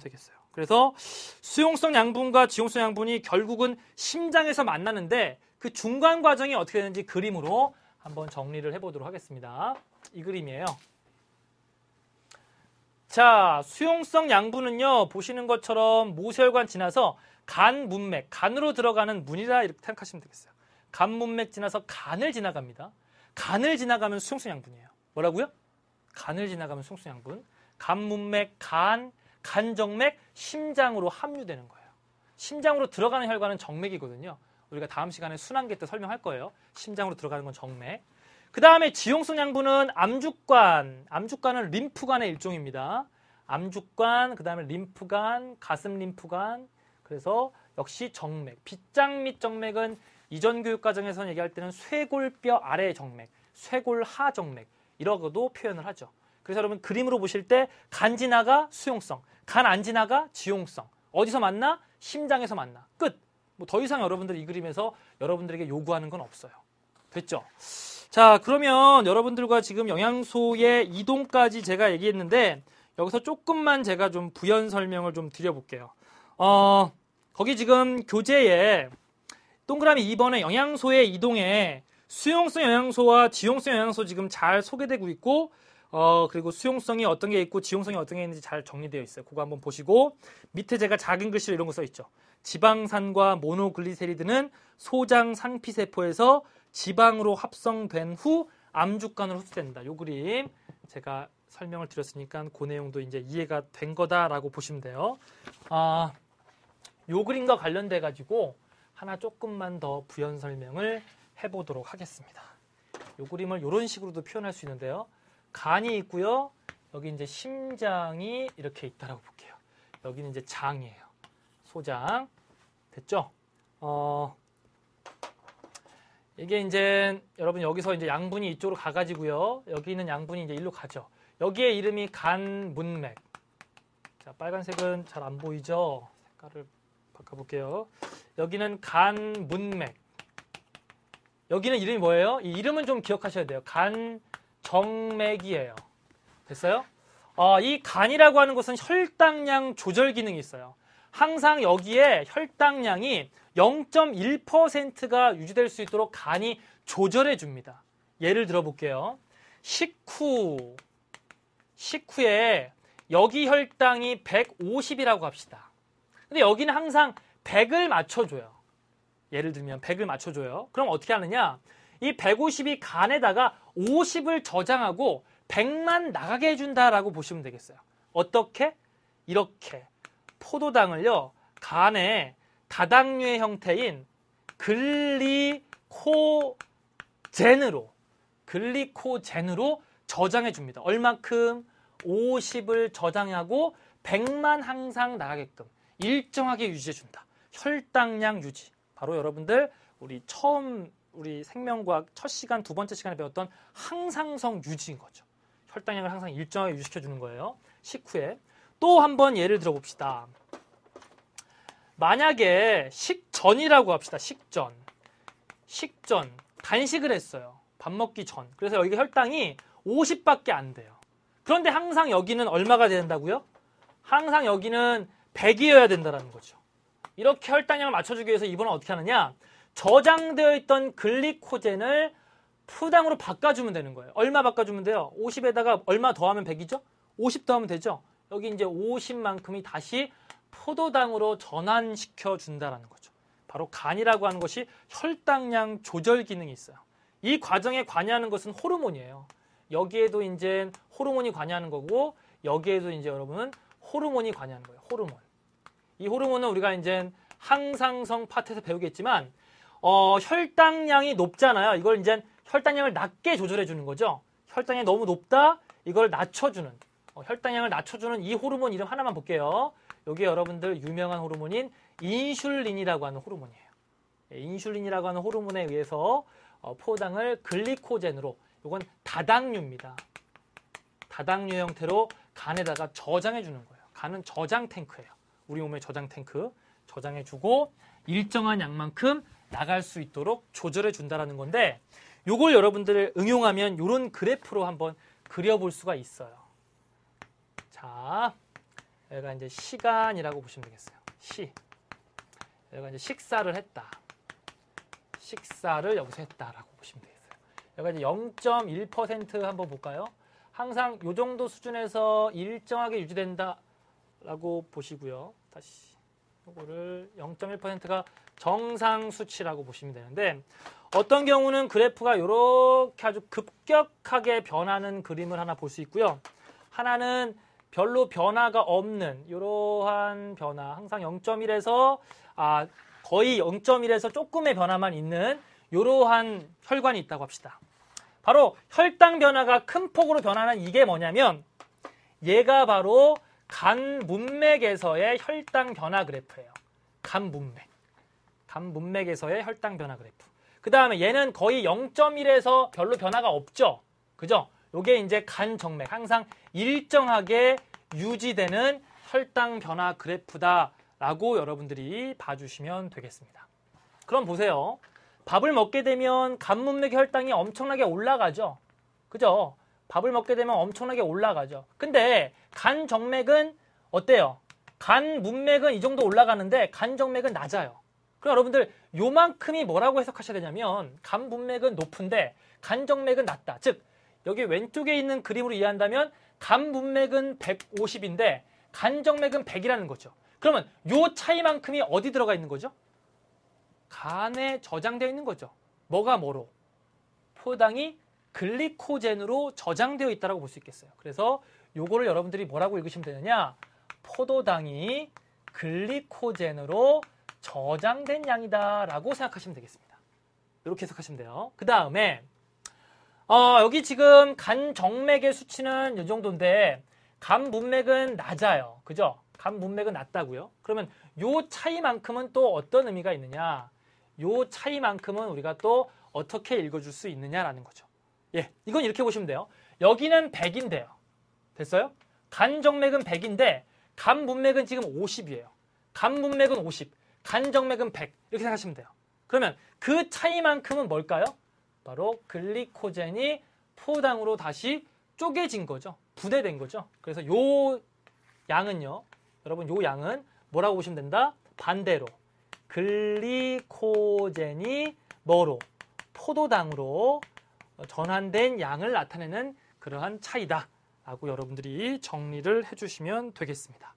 되겠어요. 그래서 수용성 양분과 지용성 양분이 결국은 심장에서 만나는데 그 중간 과정이 어떻게 되는지 그림으로 한번 정리를 해보도록 하겠습니다. 이 그림이에요. 자, 수용성 양분은요, 보시는 것처럼 모세혈관 지나서 간 문맥, 간으로 들어가는 문이라 이렇게 생각하시면 되겠어요. 간 문맥 지나서 간을 지나갑니다. 간을 지나가면 수용성 양분이에요. 뭐라고요? 간을 지나가면 수용성 양분. 간 문맥, 간정맥, 심장으로 함유되는 거예요. 심장으로 들어가는 혈관은 정맥이거든요. 우리가 다음 시간에 순환계 때 설명할 거예요. 심장으로 들어가는 건 정맥. 그 다음에 지용성 양분은 암주관은 림프관의 일종입니다. 암주관, 그 다음에 림프관, 가슴 림프관. 그래서 역시 정맥. 빗장 및 정맥은 이전 교육 과정에서 얘기할 때는 쇄골뼈 아래 정맥, 쇄골하 정맥 이라고도 표현을 하죠. 그래서 여러분 그림으로 보실 때 간 지나가 수용성, 간 안 지나가 지용성. 어디서 만나? 심장에서 만나. 끝. 뭐 더 이상 여러분들 이 그림에서 여러분들에게 요구하는 건 없어요. 됐죠? 자, 그러면 여러분들과 지금 영양소의 이동까지 제가 얘기했는데 여기서 조금만 제가 좀 부연 설명을 좀 드려볼게요. 거기 지금 교재에 동그라미 2번에 영양소의 이동에 수용성 영양소와 지용성 영양소 지금 잘 소개되고 있고 그리고 수용성이 어떤 게 있고 지용성이 어떤 게 있는지 잘 정리되어 있어요. 그거 한번 보시고 밑에 제가 작은 글씨로 이런 거 써 있죠. 지방산과 모노글리세리드는 소장 상피세포에서 지방으로 합성된 후 암주관으로 흡수된다. 요 그림 제가 설명을 드렸으니까 그 내용도 이제 이해가 된 거다라고 보시면 돼요. 요 그림과 관련돼 가지고 하나 조금만 더 부연 설명을 해보도록 하겠습니다. 요 그림을 이런 식으로도 표현할 수 있는데요. 간이 있고요. 여기 이제 심장이 이렇게 있다라고 볼게요. 여기는 이제 장이에요. 소장. 됐죠? 이게 이제 여러분 여기서 이제 양분이 이쪽으로 가가지고요. 여기 있는 양분이 이제 일로 가죠. 여기에 이름이 간 문맥. 자, 빨간색은 잘 안 보이죠? 색깔을 바꿔볼게요. 여기는 간 문맥. 여기는 이름이 뭐예요? 이 이름은 좀 기억하셔야 돼요. 간 정맥이에요. 됐어요? 이 간이라고 하는 것은 혈당량 조절 기능이 있어요. 항상 여기에 혈당량이 0.1%가 유지될 수 있도록 간이 조절해 줍니다. 예를 들어 볼게요. 식후에 여기 혈당이 150이라고 합시다. 근데 여기는 항상 100을 맞춰줘요. 예를 들면 100을 맞춰줘요. 그럼 어떻게 하느냐? 이 150이 간에다가 50을 저장하고 100만 나가게 해준다라고 보시면 되겠어요. 어떻게? 이렇게 포도당을요. 간에 다당류의 형태인 글리코젠으로 저장해 줍니다. 얼마큼? 50을 저장하고 100만 항상 나가게끔 일정하게 유지해 준다. 혈당량 유지. 바로 여러분들 우리 생명과학 첫 시간, 두 번째 시간에 배웠던 항상성 유지인 거죠. 혈당량을 항상 일정하게 유지시켜 주는 거예요. 식후에. 또 한번 예를 들어 봅시다. 만약에 식전이라고 합시다. 식전. 단식을 했어요. 밥 먹기 전. 그래서 여기 혈당이 50밖에 안 돼요. 그런데 항상 여기는 얼마가 된다고요? 항상 여기는 100이어야 된다는 거죠. 이렇게 혈당량을 맞춰주기 위해서 이번엔 어떻게 하느냐? 저장되어 있던 글리코젠을 푸당으로 바꿔주면 되는 거예요. 얼마 바꿔주면 돼요? 50에다가 얼마 더하면 100이죠? 50 더하면 되죠? 여기 이제 50만큼이 다시 포도당으로 전환시켜 준다는 거죠. 바로 간이라고 하는 것이 혈당량 조절 기능이 있어요. 이 과정에 관여하는 것은 호르몬이에요. 여기에도 이제 호르몬이 관여하는 거고 여기에도 이제 여러분은 호르몬이 관여하는 거예요. 호르몬. 이 호르몬은 우리가 이제 항상성 파트에서 배우겠지만 혈당량이 높잖아요. 이걸 이제 혈당량을 낮게 조절해 주는 거죠. 혈당량이 너무 높다. 이걸 낮춰주는 혈당량을 낮춰주는 이 호르몬 이름 하나만 볼게요. 여기 여러분들 유명한 호르몬인 인슐린이라고 하는 호르몬이에요. 인슐린이라고 하는 호르몬에 의해서 포당을 글리코젠으로 이건 다당류입니다. 다당류 형태로 간에다가 저장해 주는 거예요. 간은 저장 탱크예요. 우리 몸의 저장 탱크 저장해 주고 일정한 양만큼 나갈 수 있도록 조절해 준다는 건데 이걸 여러분들 응용하면 이런 그래프로 한번 그려볼 수가 있어요. 자, 여기가 이제 시간이라고 보시면 되겠어요. 여기가 이제 식사를 했다. 식사를 여기서 했다라고 보시면 되겠어요. 여기가 이제 0.1% 한번 볼까요? 항상 이 정도 수준에서 일정하게 유지된다라고 보시고요. 다시 이거를 0.1%가 정상 수치라고 보시면 되는데 어떤 경우는 그래프가 이렇게 아주 급격하게 변하는 그림을 하나 볼 수 있고요. 하나는 별로 변화가 없는 이러한 변화, 항상 0.1에서 거의 0.1에서 조금의 변화만 있는 이러한 혈관이 있다고 합시다. 바로 혈당 변화가 큰 폭으로 변하는 이게 뭐냐면 얘가 바로 간 문맥에서의 혈당 변화 그래프예요. 간 문맥에서의 혈당 변화 그래프. 그 다음에 얘는 거의 0.1에서 별로 변화가 없죠. 그죠? 요게 이제 간 정맥, 항상 일정하게 유지되는 혈당 변화 그래프다라고 여러분들이 봐주시면 되겠습니다. 그럼 보세요. 밥을 먹게 되면 간 문맥의 혈당이 엄청나게 올라가죠. 그죠? 밥을 먹게 되면 엄청나게 올라가죠. 근데 간 정맥은 어때요? 간 문맥은 이 정도 올라가는데 간 정맥은 낮아요. 그럼 여러분들 요만큼이 뭐라고 해석하셔야 되냐면 간 문맥은 높은데 간 정맥은 낮다. 즉 여기 왼쪽에 있는 그림으로 이해한다면 간 문맥은 150인데 간 정맥은 100이라는 거죠. 그러면 요 차이만큼이 어디 들어가 있는 거죠? 간에 저장되어 있는 거죠. 뭐가 뭐로? 포당이 글리코젠으로 저장되어 있다고 볼 수 있겠어요. 그래서 요거를 여러분들이 뭐라고 읽으시면 되느냐? 포도당이 글리코젠으로 저장된 양이다라고 생각하시면 되겠습니다. 이렇게 해석하시면 돼요. 그 다음에 여기 지금 간 정맥의 수치는 이 정도인데 간 문맥은 낮아요. 그죠? 간 문맥은 낮다고요. 그러면 요 차이만큼은 또 어떤 의미가 있느냐? 요 차이만큼은 우리가 또 어떻게 읽어줄 수 있느냐라는 거죠. 예, 이건 이렇게 보시면 돼요. 여기는 100인데요. 됐어요? 간 정맥은 100인데 간 문맥은 지금 50이에요. 간 문맥은 50, 간 정맥은 100 이렇게 생각하시면 돼요. 그러면 그 차이만큼은 뭘까요? 바로 글리코젠이 포당으로 다시 쪼개진 거죠. 분해된 거죠. 그래서 요 양은요. 여러분 요 양은 뭐라고 보시면 된다? 반대로 글리코젠이 뭐로? 포도당으로 전환된 양을 나타내는 그러한 차이다 라고 여러분들이 정리를 해주시면 되겠습니다.